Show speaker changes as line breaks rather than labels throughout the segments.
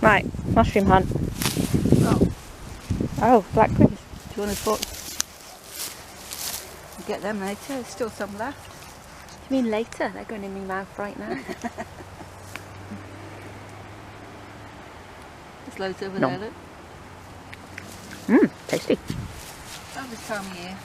Right, mushroom hunt. Oh, black crease.
Do you want to get them later? There's still some left.
Do you mean later? They're going in my mouth right now.
There's loads over
No.
there, look.
Mmm, tasty.
Oh, this time of year.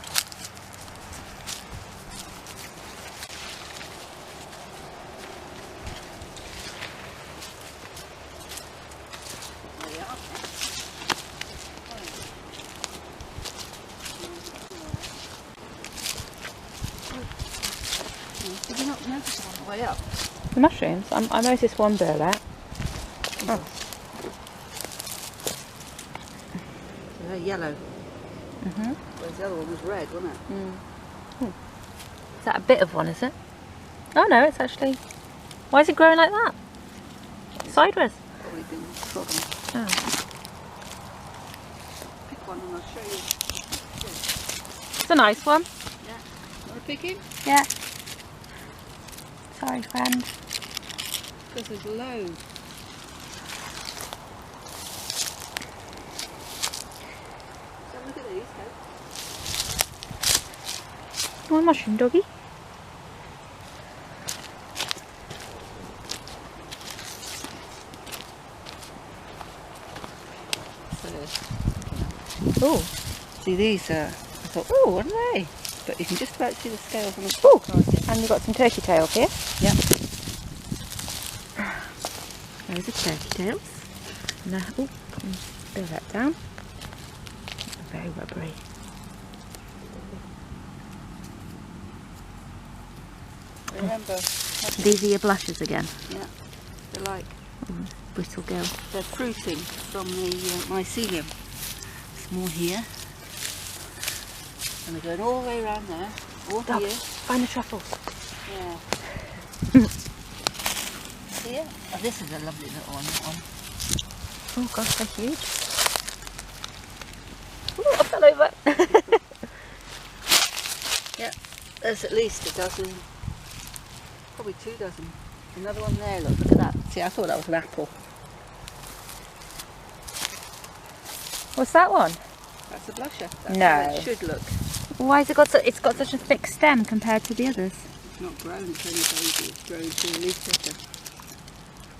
There they are. Did you not notice them on the way up?
The mushrooms? I noticed one burlap. Oh.
So they're yellow.
Mm-hmm.
Whereas the other one was red, wasn't it?
Is that a bit of one, is it? Oh no, it's actually... Why is it growing like that? Sideways.
Probably been trodden.
Oh.
Pick one and I'll show you.
It's a nice one.
Yeah. Want to pick him?
Yeah. Sorry, friend.
Because there's loads. So look at these, Hope.
You want a mushroom, doggy?
Oh, see these? I thought, oh, what are they? But you can just about see the scales on the top.
Oh, and you've got some turkey tails here.
Yep.
Those are turkey tails. Now, oh, throw that down. Very rubbery.
Remember,
These are your blushes again.
yeah, they're like
Brittle girl.
they're fruiting from the mycelium. There's more here, and they're going all the way around there, all
Dog,
here.
find the truffles.
Yeah. Here. Oh, this is a lovely little one. That one.
Oh gosh, they're huge. Oh, I fell over.
Yeah. There's at least a dozen. Probably 2 dozen. Another one there. Look at that. See, I thought that was an apple.
What's that one?
That's a blusher. That's
No.
how it should look.
Why has it got it's got such a thick stem compared to the others?
It's not grown. It's only baby. It's grown to a leaf picker.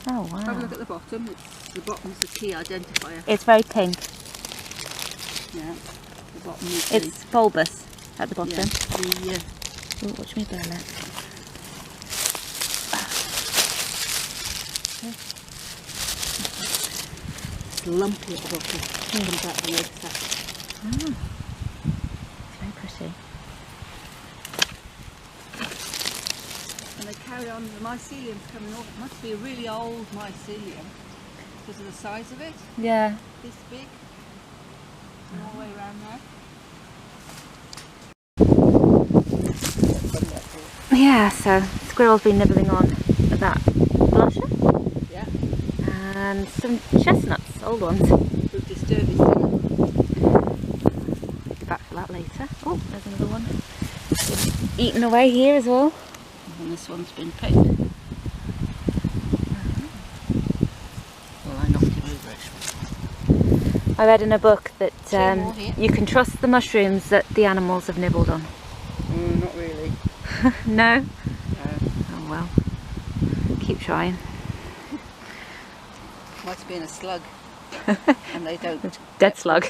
Oh wow.
Have a look at the bottom. The bottom's the key identifier.
It's very pink.
Yeah. The bottom is
It's bulbous at the bottom.
yeah,
Ooh, watch me burn it.
it's lumpy at the bottom. Comes out the red sack.
Oh, it's very pretty.
And they carry on. The mycelium's coming off. It must be a really old mycelium because of the size of it.
Yeah.
This big. And all the way around there.
Yeah, so squirrel's been nibbling on that blusher
Yeah.
and some chestnuts, old ones.
Would disturb his dinner.
Get back for that later. Oh, there's another one. Eaten away here as well.
And this one's been picked. Well, I knocked him over actually.
I read in a book that
more here.
you can trust the mushrooms that the animals have nibbled on.
Not really.
No? Oh well. Keep trying.
Might have been a slug. And they don't.
Dead slug.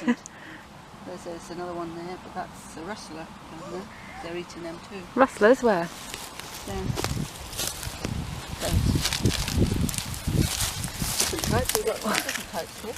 There's another one there, but that's a rustler down there. They're eating them too.
Rustlers where?
Down. Those. Different types. We've got different types here.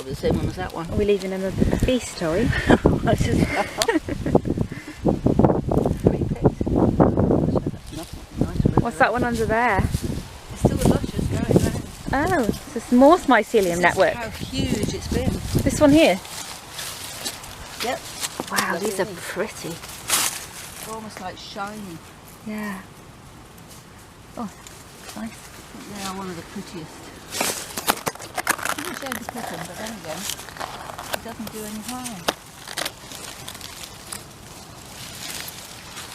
The same one as that one.
Are we leaving him a feast, are we? What's that one under there?
There's still the luscious going around.
Oh, it's a more mycelium network.
How huge it's been. in.
This one here?
Yep.
Wow,
Lovely,
these are
isn't it?
pretty.
They're almost like shiny.
Yeah. Oh, nice.
I think they are one of the prettiest. It's a shame to put them, but then again, it doesn't do any harm.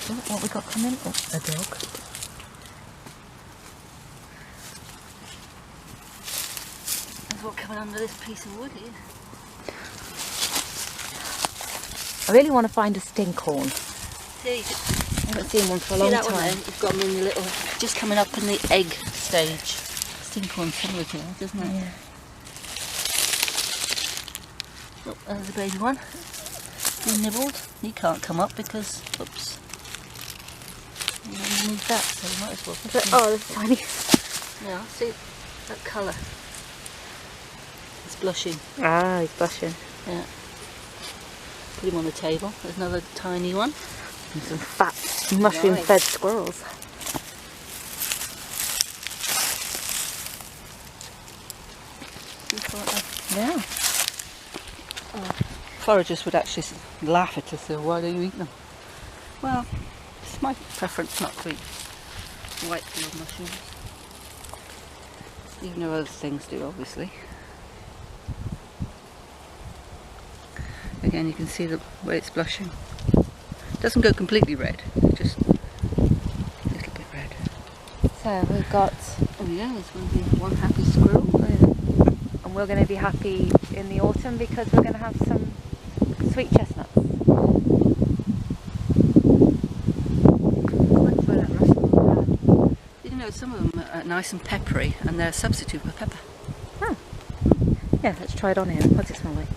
Oh, what we got coming? Oh, a dog.
There's what coming under this piece of wood here.
I really want to find a stinkhorn.
See,
I haven't seen one for a long
that
time.
one there? You've got them in the little, just coming up in the egg stage. Stinkhorn similar to that, doesn't it?
Yeah.
Oh, there's a baby one. He nibbled. He can't come up because, oops. He's underneath that, so you might as well put him.
Oh, that's tiny.
Yeah, see that colour. It's blushing.
Ah, he's blushing.
Yeah. Put him on the table. There's another tiny one.
And some fat mushroom-fed squirrels. Yeah.
Foragers would actually laugh at us, so why don't you eat them? Well, it's my preference not to eat white field mushrooms. Even though other things do, obviously. Again, you can see the way it's blushing. It doesn't go completely red, just a little bit red.
So we've got,
Oh yeah, there's going to be one happy squirrel.
and we're going to be happy in the autumn because we're going to have some sweet chestnuts.
Did you know some of them are nice and peppery and they're a substitute for pepper?
Oh. Yeah, let's try it on here. What's it smell like?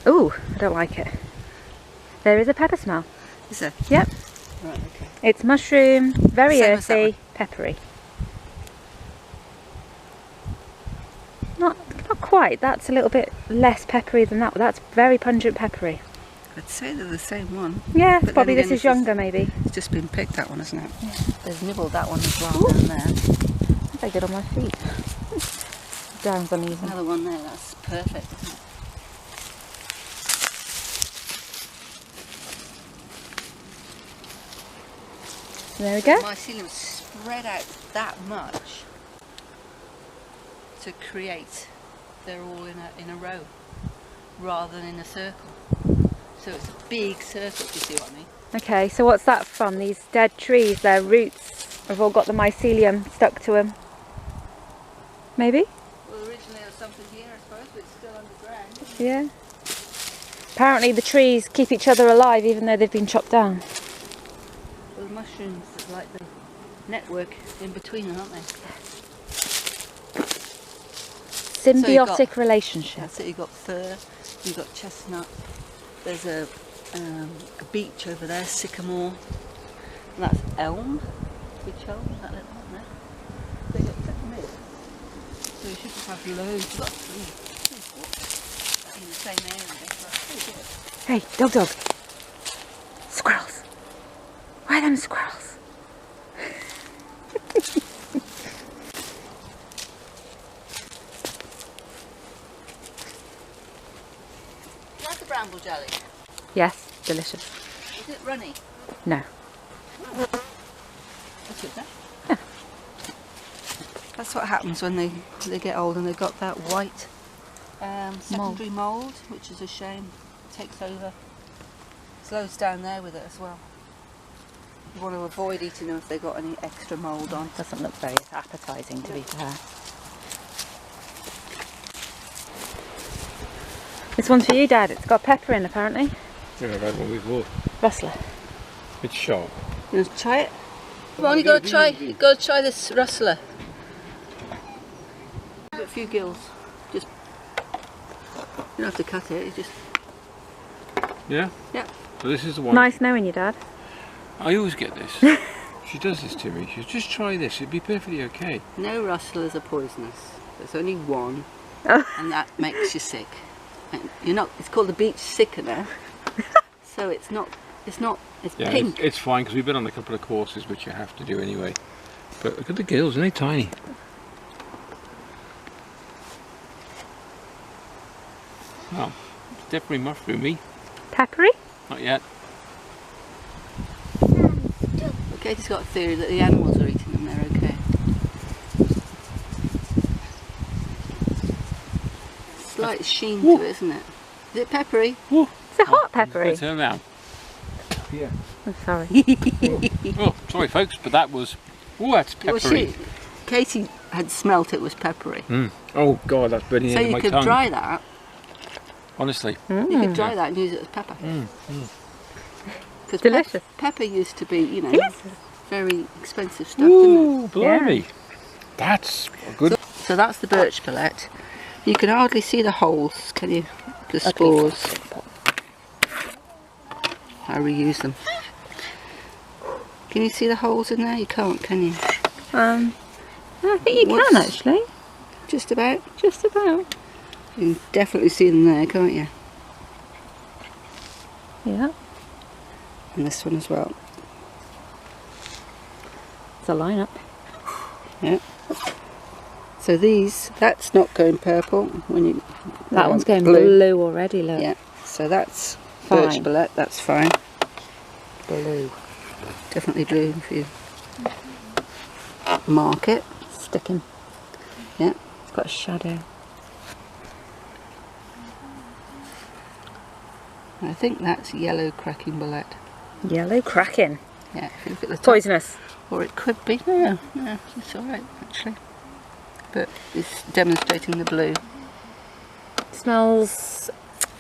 Ooh, I don't like it. There is a pepper smell.
Is there?
Yep.
Right, okay.
It's mushroom, very
Same as that
earthy,
one.
peppery. Not quite. That's a little bit less peppery than that. That's very pungent peppery.
I'd say they're the same one.
Yeah,
But
probably
then
this
again,
is younger maybe.
It's just been picked, that one, isn't it?
Yeah.
There's nibbled that one as well
Ooh.
down there.
I get on my feet. Down's uneven.
Another one there, that's perfect, isn't it?
There we go.
Mycelium spread out that much to create, they're all in a row rather than in a circle. So it's a big circle, if you see what I mean.
Okay, so what's that from? These dead trees, their roots have all got the mycelium stuck to them. Maybe?
Well, originally there was something here, I suppose, but it's still underground.
Yeah. Apparently the trees keep each other alive even though they've been chopped down.
Well, the mushrooms are like the network in between them, aren't they?
Symbiotic relationship.
That's it, you've got fir, you've got chestnut, there's a beech over there, sycamore, and that's elm, which elm, that little one there. They got peppermint. So you should just have loads, you've got three in the same area. That's pretty good.
Hey, dog. Squirrels. Where are them squirrels?
You like the bramble jelly?
Yes, delicious.
Is it runny?
No.
That's good, yeah. That's what happens when they get old and they've got that white secondary mould, which is a shame. It takes over. Slows down there with it as well. You want to avoid eating them if they've got any extra mould on.
Doesn't look very appetising to be fair. This one's for you, Dad. It's got pepper in apparently.
Yeah, I've had one before.
Rustler.
It's sharp.
You want to try it? Come on, you got to try this rustler. Give it a few gills. Just you don't have to cut it. You just
Yeah?
yeah.
So this is the one.
Nice knowing you, Dad.
I always get this. She does this to me. She says, just try this. It'd be perfectly okay.
No rustlers are poisonous. There's only one,
Oh.
and that makes you sick. And you're not. It's called the beech sickener. So it's not. It's not. It's
Yeah,
pink.
it's fine because we've been on a couple of courses which you have to do anyway. But look at the gills, aren't they tiny? Well, it's definitely mushroomy.
Peppery?
Not yet.
Katie's got a theory that the animals are eating them, they're okay. Slight sheen to it, isn't it? Is it peppery?
Ooh.
It's a hot peppery.
Turn around. Yeah.
I'm sorry.
Oh, sorry folks, but that was... Oh, that's peppery.
Well, Katie had smelt it was peppery.
Mm. Oh God, that's burning
So
into
you
my
could
tongue.
dry that.
Honestly.
You could dry that and use it as pepper. Because
Delicious.
pepper used to be, you know,
Delicious.
very expensive stuff, didn't
Ooh, blimey. That's good.
it? So that's the birch bullet. You can hardly see the holes, can you? The spores. I reuse them. Can you see the holes in there? You can't, can you?
I think you can actually.
Just about.
Just about.
You can definitely see them there, can't you?
Yeah.
And this one as well.
It's a lineup.
Yeah. So that's not going purple when you.
That one's going blue already, look.
Yeah. So that's
Fine.
birch bullet. That's fine.
Blue.
Definitely blue if you mark it.
Sticking.
Yeah.
It's got a shadow.
I think that's yellow cracking bullet.
Yellow cracking.
Yeah. If you look at the top.
Poisonous.
Or it could be. No, it's all right actually. But it's demonstrating the blue.
Smells.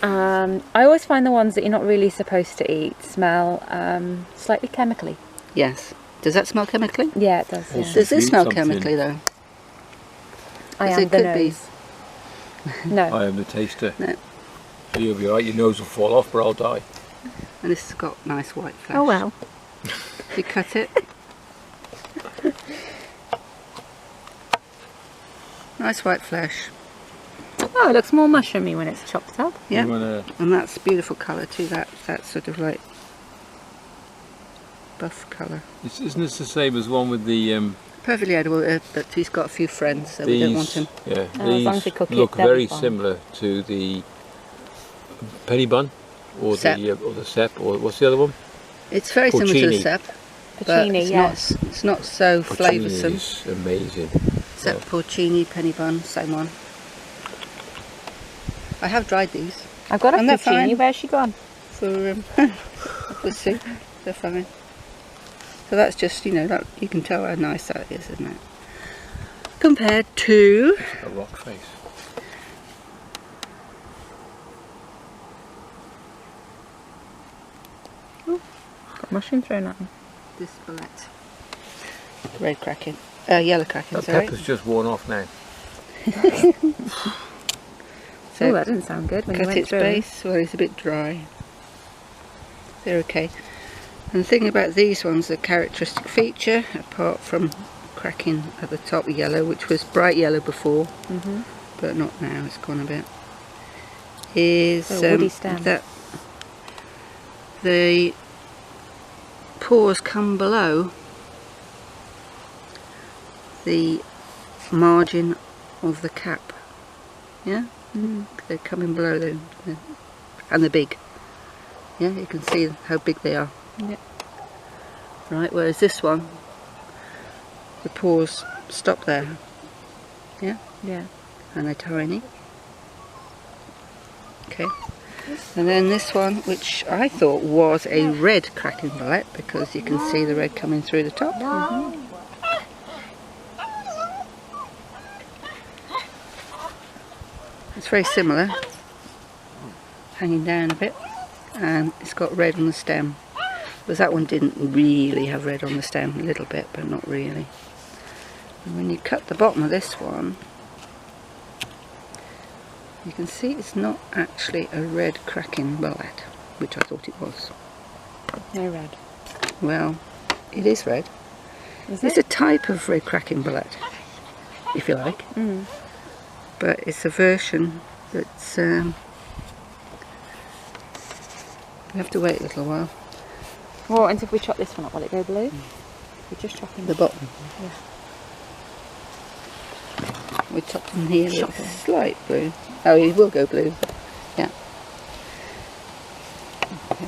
I always find the ones that you're not really supposed to eat smell slightly chemically.
Yes. Does that smell chemically?
Yeah, it does. Yeah.
Also-
Does this
eat
smell
something.
chemically though?
I
Because
am
it
the
could be.
nose. No.
I am the taster.
No.
You'll be right, your nose will fall off, but I'll die.
And this has got nice white flesh.
Oh well.
If you cut it. Nice white flesh.
Oh, it looks more mushroomy when it's chopped up.
Yeah.
You wanna...
And that's beautiful colour too. That sort of like buff colour.
Isn't this the same as one with the...
Perfectly edible, but he's got a few friends, so we don't want him.
Yeah,
Oh, as long as
these
they cook it,
look
they'll be
very
fine.
similar to the penny bun, or
Sep.
the sep, or what's the other one?
It's very similar to the
Porcini.
sep, but
Puccini,
it's
yes.
not. It's not so flavoursome.
It's amazing.
Sep, porcini, penny bun, same one. I have dried these
I've got a
And they're
puccini.
fine.
Where's she gone?
for. Let's see, they're fine. So that's just, you know, that you can tell how nice that is, isn't it? Compared to
A rock face.
Got mushroom thrown at me.
this bullet, red cracking, yellow cracking.
That
Sorry.
pepper's just worn off now.
So
Oh, that didn't sound good when you
cut
went
its
through.
base. Well, it's a bit dry. They're okay. And the thing about these ones, the characteristic feature, apart from cracking at the top yellow, which was bright yellow before, but not now, it's gone a bit, is
A woody stem.
that the pores come below the margin of the cap. Yeah? They're coming below and they're big. Yeah, you can see how big they are.
Yeah.
Right, whereas this one, the pores stop there. Yeah?
Yeah.
And they're tiny. Okay. And then this one, which I thought was a red cracking bullet, because you can see the red coming through the top. It's very similar, hanging down a bit, and it's got red on the stem. Whereas that one didn't really have red on the stem, a little bit, but not really. And when you cut the bottom of this one, you can see it's not actually a red cracking bullet, which I thought it was.
No red.
Well, it is red.
Is
It's
it?
a type of red cracking bullet, if you like. But it's a version that's you have to wait a little while.
Well, and if we chop this one up, will it go blue? We're just chopping
The bottom. We chopped in here with slight blue. Oh, it will go blue. Yeah. Okay.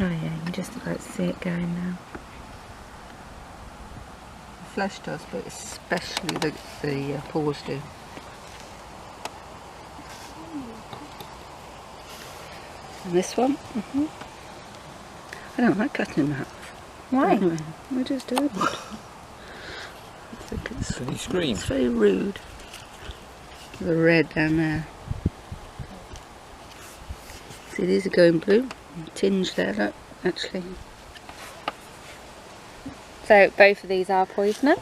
Oh yeah, you can just about see it going now.
The flesh does, but especially the paws do. And this one, I don't like cutting in half.
Why?
Anyway, I just don't. I think
Can you scream?
it's very rude. The red down there. See, these are going blue. Tinge there, look, actually.
So both of these are poisonous?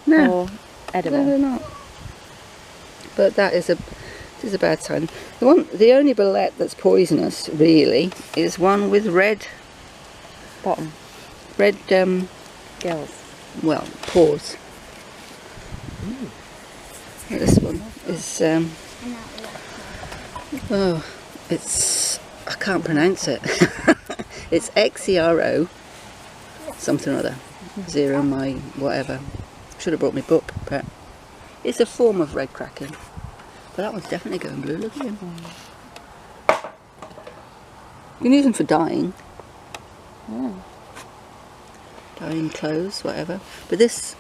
No.
Or edible?
No, they're not. But that is a bad sign. The only bullet that's poisonous, really, is one with red
Bottom.
Red
Gills.
well, paws. This one is oh, it's, I can't pronounce it. It's XERO something or other. Zero my whatever. Should have brought my book, but it's a form of red cracking. But that one's definitely going blue. Look at him. You can use them for dyeing. Dyeing clothes, whatever. But this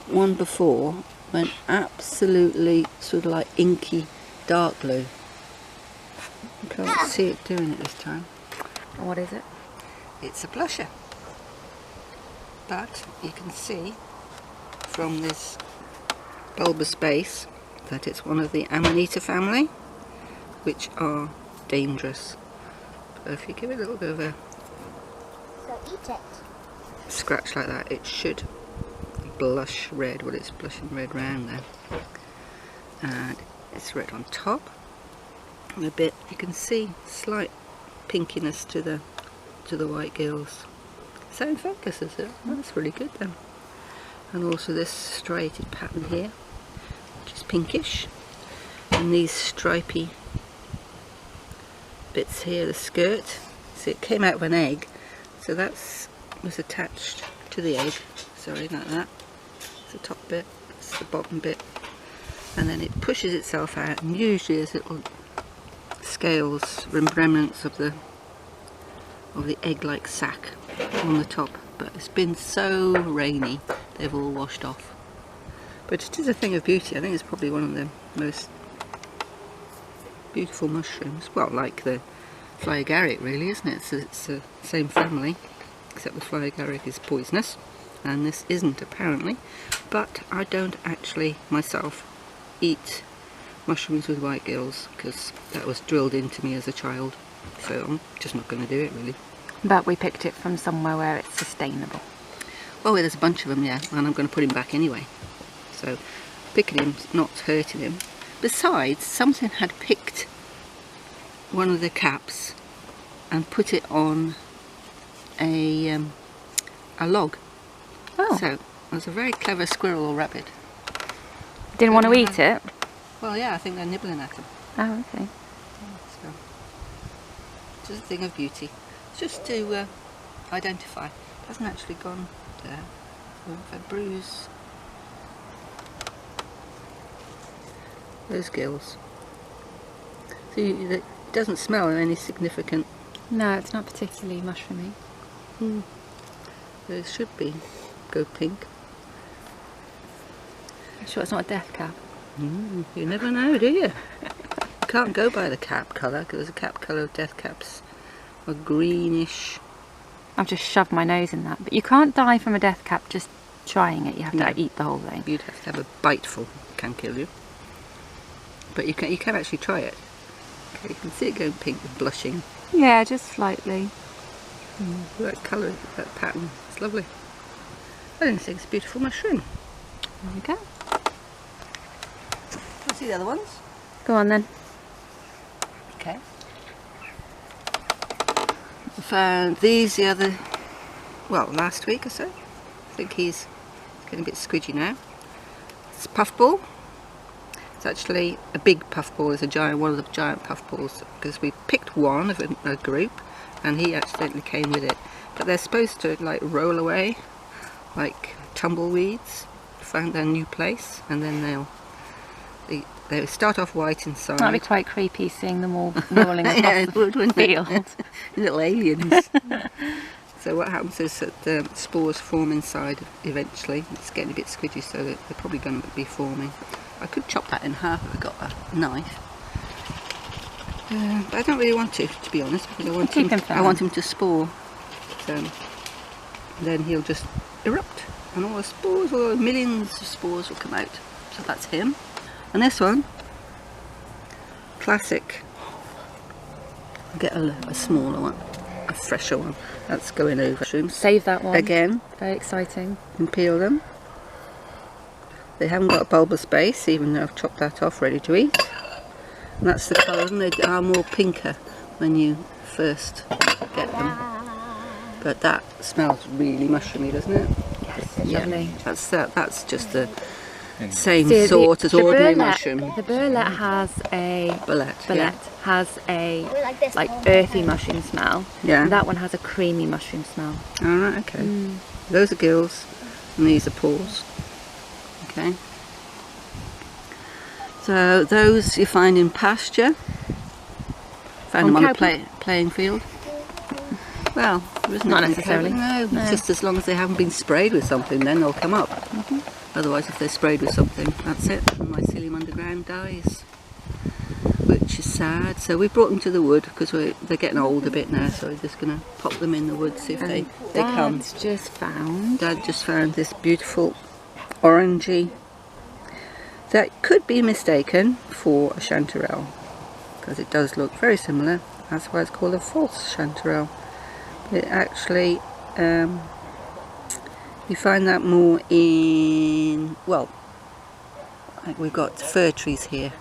one before went absolutely sort of like inky dark blue. You can't see it doing it this time.
What is it?
It's a blusher. But you can see from this bulbous base that it's one of the Amanita family, which are dangerous. But if you give it a little bit of a scratch like that, it should blush red. Well, it's blushing red round there, and it's red on top, and a bit you can see slight pinkiness to the white gills. Is that in focus, is it? Oh, that's really good then. And also this striated pattern here, which is pinkish, and these stripy bits here, the skirt. See, it came out of an egg, so was attached to the egg. Sorry, like that. It's the top bit, it's the bottom bit, and then it pushes itself out, and usually there's little scales, remnants of the egg-like sac on the top. But it's been so rainy, they've all washed off. But it is a thing of beauty. I think it's probably one of the most beautiful mushrooms. Well, like the fly agaric, really, isn't it? It's the same family, except the fly agaric is poisonous, and this isn't apparently. But I don't actually myself eat mushrooms with white gills, because that was drilled into me as a child, so I'm just not going to do it really.
But we picked it from somewhere where it's sustainable.
Well, there's a bunch of them, yeah, and I'm going to put him back anyway. So picking him's not hurting him. Besides, something had picked one of the caps and put it on a log.
Oh.
So it was a very clever squirrel or rabbit.
Didn't want to eat it?
Well, yeah, I think they're nibbling at him.
Oh, okay.
So, just a thing of beauty. Just to identify. It hasn't actually gone there. If I bruise those gills. See, it doesn't smell any significant.
No, it's not particularly mushroomy.
It should be go pink.
I'm sure it's not a death cap.
You never know, do you? You can't go by the cap colour, because there's a cap colour of death caps. A greenish.
I've just shoved my nose in that. But you can't die from a death cap just trying it. You have to
No.
eat the whole thing.
You'd have to have a biteful, can kill you. But you can actually try it. Okay, you can see it going pink and blushing.
Yeah, just slightly.
That colour, that pattern, it's lovely. I think it's a beautiful mushroom.
There you go.
Can you see the other ones?
Go on then.
Okay. I found these last week or so. I think he's getting a bit squidgy now. It's puffball. It's actually a big puffball. It's a giant, one of the giant puffballs, because we picked one of a group, and he accidentally came with it. But they're supposed to like roll away, like tumbleweeds, find their new place, and then they start off white inside.
That'd be quite creepy, seeing them all rolling across
yeah,
the
it would, wouldn't
field.
it? Little aliens. So what happens is that the spores form inside eventually. It's getting a bit squidgy, so that they're probably going to be forming. I could chop that in half if I got a knife. But I don't really want to be honest, because I want him to spore. So then he'll just erupt, and all the spores, or millions of spores will come out. So that's him. And this one, classic. I'll get a smaller one, a fresher one. That's going over.
Save that one.
Again.
Very exciting.
And peel them. They haven't got a bulbous base, even though I've chopped that off ready to eat. And that's the colour, and they are more pinker when you first get them. But that smells really mushroomy, doesn't it?
Yes, it's lovely.
That's just the same sort as ordinary mushroom.
The burlette has a
Burlette
has a like earthy mushroom smell.
Yeah.
And that one has a creamy mushroom smell.
Alright, okay. Those are gills and these are paws. Okay. So those you find in pasture. Found them on a playing field. Well, there isn't
not necessarily.
No, just as long as they haven't been sprayed with something, then they'll come up. Otherwise, if they're sprayed with something, that's it. The mycelium underground dies, which is sad. So we brought them to the wood because they're getting old a bit now. So we're just going to pop them in the wood, see if they come. Dad just found this beautiful orangey that could be mistaken for a chanterelle, because it does look very similar. That's why it's called a false chanterelle. It actually, you find that more in, well, like we've got fir trees here.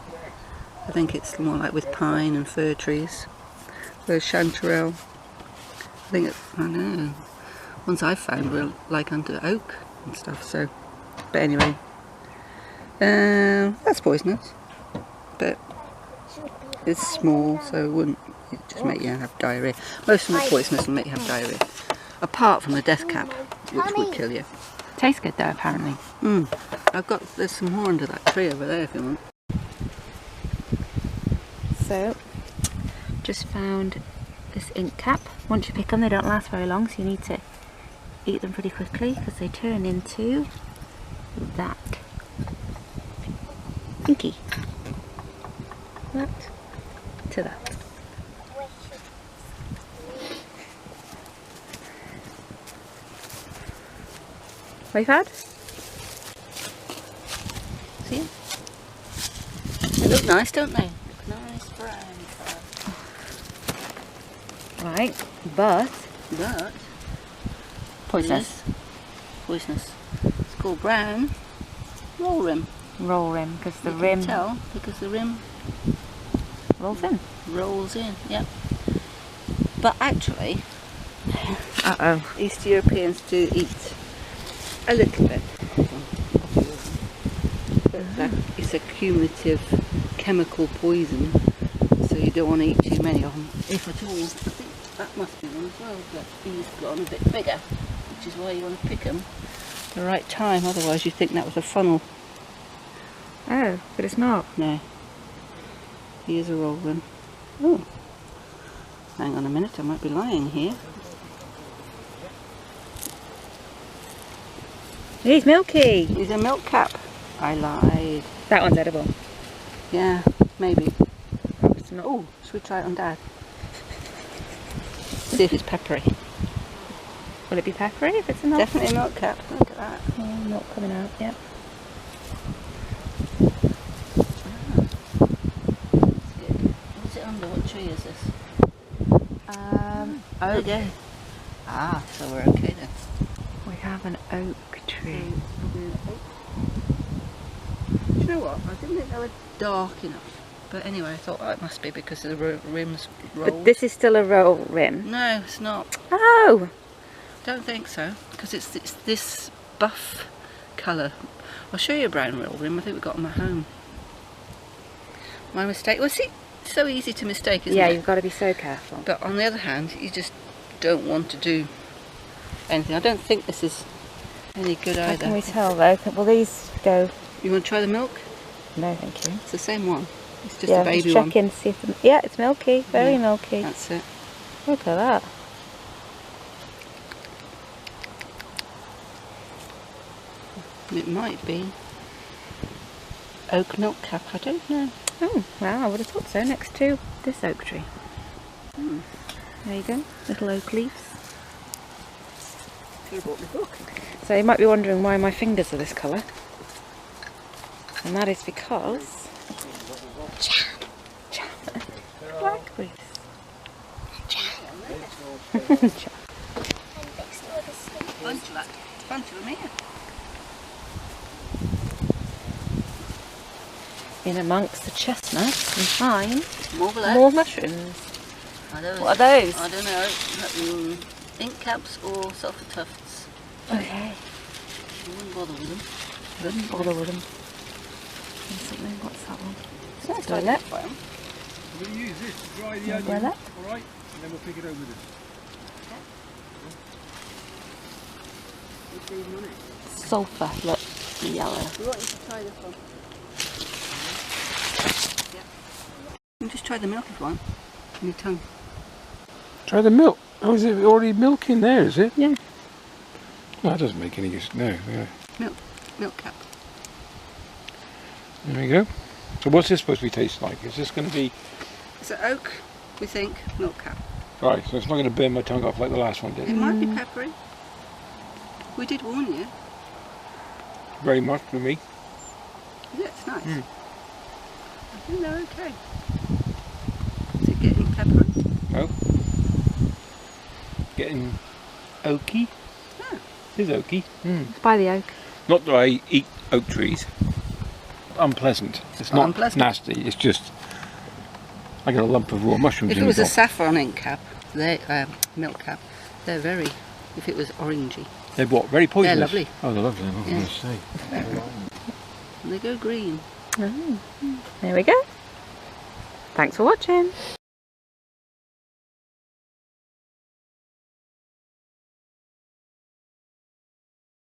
I think it's more like with pine and fir trees. Whereas chanterelle, I think it's, I don't know, ones I've found were like under oak and stuff. So, but anyway, that's poisonous, but it's small, so it wouldn't just make you have diarrhea. Most of them are poisonous and make you have diarrhea, apart from the death cap, which would kill you.
Tastes good though, apparently.
There's some more under that tree over there if you want.
So, just found this ink cap. Once you pick them, they don't last very long, so you need to eat them pretty quickly because they turn into that. Inky. That to that. What you found?
See? They look nice, don't they? Nice brown colour.
Right, but
poisonous. Poisonous. It's called brown roll rim.
Roll rim, because the
You
rim
can tell because the rim
rolls in.
rolls in. Yep. But actually,
Uh-oh.
East Europeans do eat a little bit. But that is a cumulative chemical poison, so you don't want to eat too many of them, if at all. I think that must be one as well, but these got on a bit bigger, which is why you want to pick them at the right time, otherwise you think that was a funnel.
Oh, but it's not.
No. Here's a roll one. Oh. Hang on a minute, I might be lying here.
He's milky.
Here's a milk cap. I lied.
That one's edible.
Yeah, maybe.
It's not.
Oh, should we try it on Dad? See if it's peppery.
Will it be peppery if it's a milk?
Definitely a milk cap. Look at that.
Yeah, milk coming out, yeah.
What's it under? What tree is this?
Oak.
There you go. Ah, so we're okay then.
We have an oak tree.
Do you know what? I didn't think they were dark enough. But anyway, I thought it must be because the rim's rolled.
But this is still a roll rim.
No, it's not.
Oh!
Don't think so, because it's this buff colour. I'll show you a brown roll rim. I think we got them at home. My mistake. Well, see, it's so easy to mistake, isn't
Yeah,
it?
you've got to be so careful.
But on the other hand, you just don't want to do anything. I don't think this is any good
How
either.
can we tell though? Will these go?
You want to try the milk?
No, thank you.
It's the same one. It's just
Yeah,
a baby
just
one.
check in to see if yeah, it's milky, very
Yeah,
milky.
That's it.
Look at that.
It might be oak milk cap. I don't know.
Oh, well, I would have thought so. Next to this oak tree.
Hmm.
There you go, little oak leaves.
Could have bought the book.
So you might be wondering why my fingers are this colour. And that is because jam. Blackberries. Jam.
Bunch of them here.
In amongst the chestnuts we find
More
more mushrooms.
Are those?
What are those?
I don't know. Ink caps or sulphur tufts.
Okay.
I wouldn't bother with them.
Wouldn't bother with them. And something, what's that one?
It's nice to
Toilet.
identify them.
We're going to use this to dry the
Yeah,
onion,
that.
alright? And then we'll pick it over this.
Sulphur, look, the yellow.
We want you to try this one. Yeah. You can just try the milk if you want. On your tongue.
Try the milk. Oh, is it already milk in there, is it?
Yeah.
No, that doesn't make any use. No.
Milk cap.
There we go. So what's this supposed to be taste like? Is this going to be...
It's an oak, we think, milk cap.
Right, so it's not going to burn my tongue off like the last one
It
did.
might be peppery. We did warn you.
Very much for me.
Yeah, it's nice.
Mm.
I think they're okay. Is it getting peppery?
Oh. Getting oaky.
Yeah.
It is oaky. Mm.
It's by the oak.
Not that I eat oak trees. Unpleasant. It's not
Unpleasant.
nasty, it's just... I got a lump of raw mushrooms
If
in
it was
the
a
top.
saffron ink cap, milk cap, they're very, if it was orangey,
They're what? Very poisonous?
they're lovely.
Oh, they're lovely, what
Yeah.
was I going to say?
And they go green.
Oh. There we go. Thanks for watching.